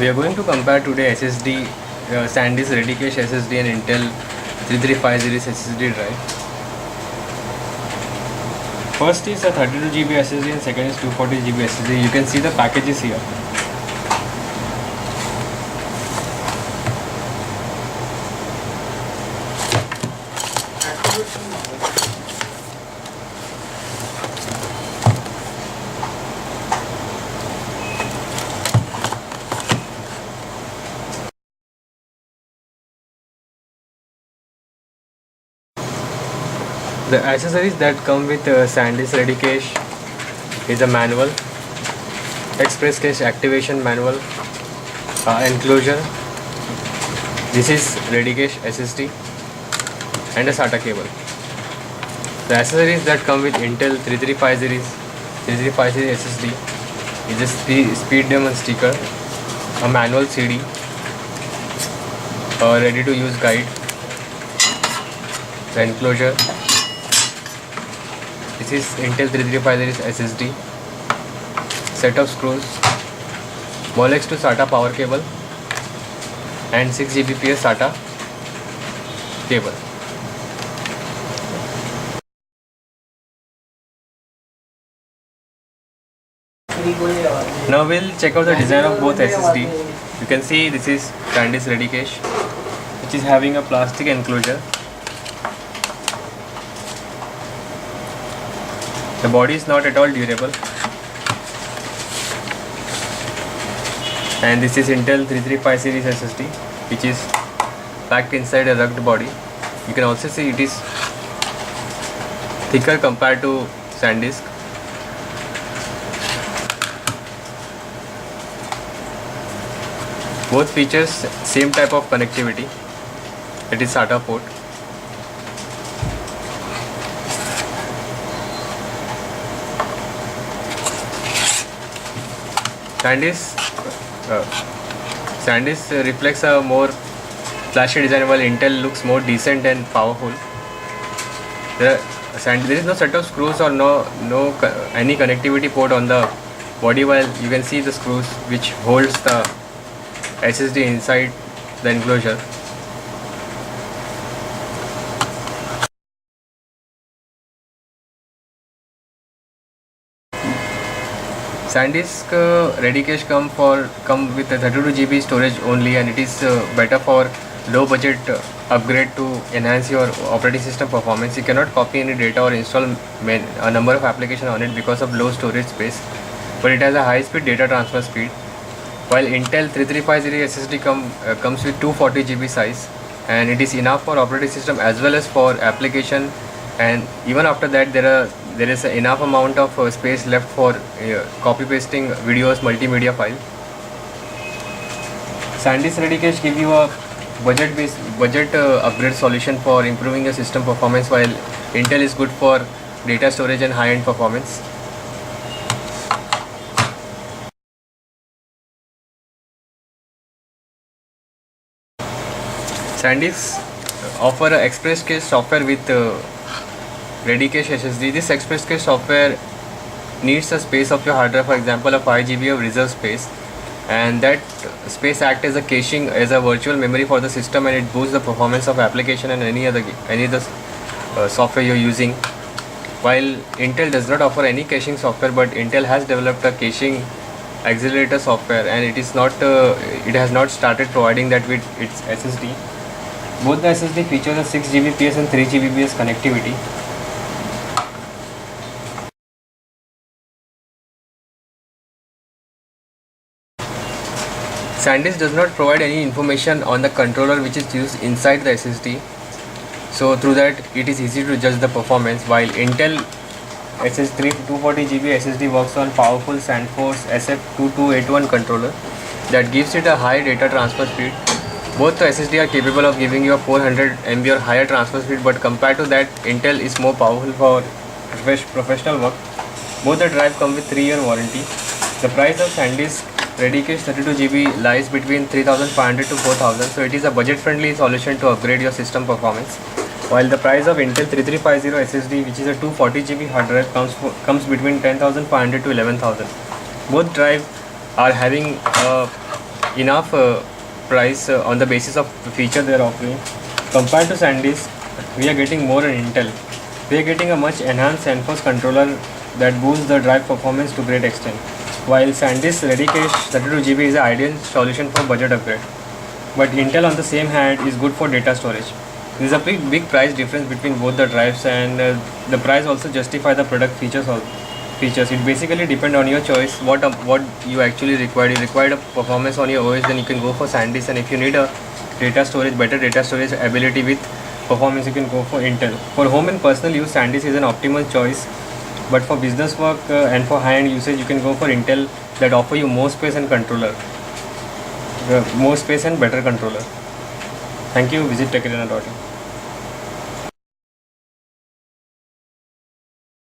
We are going to compare today SSD, SanDisk Ready-Cache SSD and Intel 3350 series SSD drive. First is a 32 GB SSD and second is 240 GB SSD. You can see the packages here. The accessories that come with SanDisk Ready-Cache is a manual, Express Cache activation manual, enclosure. This is Ready-Cache SSD and a SATA cable. The accessories that come with Intel 3350 series SSD is a speed demon sticker, a manual CD, a ready to use guide, the enclosure. This is Intel 3350 SSD, set of screws, Molex to SATA power cable and 6 Gbps SATA cable. Now we'll check out the design of both SSD. You can see this is SanDisk Ready-Cache, which is having a plastic enclosure. The body is not at all durable. And this is Intel 3350 series SSD, which is packed inside a rugged body. You can also see it is thicker compared to SanDisk. Both features same type of connectivity, it is SATA port. SanDisk reflects a more flashy design, while Intel looks more decent and powerful. There is no set of screws or any connectivity port on the body, while you can see the screws which holds the SSD inside the enclosure. SanDisk Ready-Cache come with a 32 GB storage only, and it is better for low budget upgrade to enhance your operating system performance. You cannot copy any data or install a number of applications on it because of low storage space, but it has a high speed data transfer speed. While Intel 3350 SSD comes with 240 GB size, and it is enough for operating system as well as for application, and even after that there is enough amount of space left for copy pasting videos, multimedia file. SanDisk Ready-Cache give you a budget upgrade solution for improving your system performance, while Intel is good for data storage and high-end performance. SanDisk offer an Express Cache software with Ready-Cache SSD. This Express Cache software needs a space of your hard drive, for example a 5 GB of reserve space, and that space acts as a caching, as a virtual memory for the system, and it boosts the performance of application and any other software you're using. While Intel does not offer any caching software, but Intel has developed a caching accelerator software, and it has not started providing that with its SSD. Both the SSD features a 6 Gbps and 3 Gbps connectivity. SanDisk does not provide any information on the controller which is used inside the SSD, so through that it is easy to judge the performance, while Intel 240 GB SSD works on powerful SandForce SF2281 controller that gives it a high data transfer speed. Both the SSD are capable of giving you a 400 MB or higher transfer speed, but compared to that Intel is more powerful for professional work. Both the drive come with 3-year warranty. The price of SanDisk Ready-Cache 32 GB lies between 3500 to 4000, so it is a budget friendly solution to upgrade your system performance. While the price of Intel 3350 SSD, which is a 240 GB hard drive, comes between 10,500 to 11,000. Both drives are having a enough price on the basis of the feature they are offering. Compared to SanDisk, we are getting more in Intel. We are getting a much enhanced Enforce controller that boosts the drive performance to great extent. While SanDisk Ready Cache 32GB is an ideal solution for budget upgrade, but Intel on the same hand is good for data storage. There is a big price difference between both the drives, and the price also justify the product features. It basically depend on your choice. What you actually require. You require a performance on your OS, then you can go for SanDisk, and if you need a better data storage ability with performance, you can go for Intel. For home and personal use, SanDisk is an optimal choice, but for business work and for high-end usage, you can go for Intel that offer you more space and better controller. Thank you. Visit techarena.in.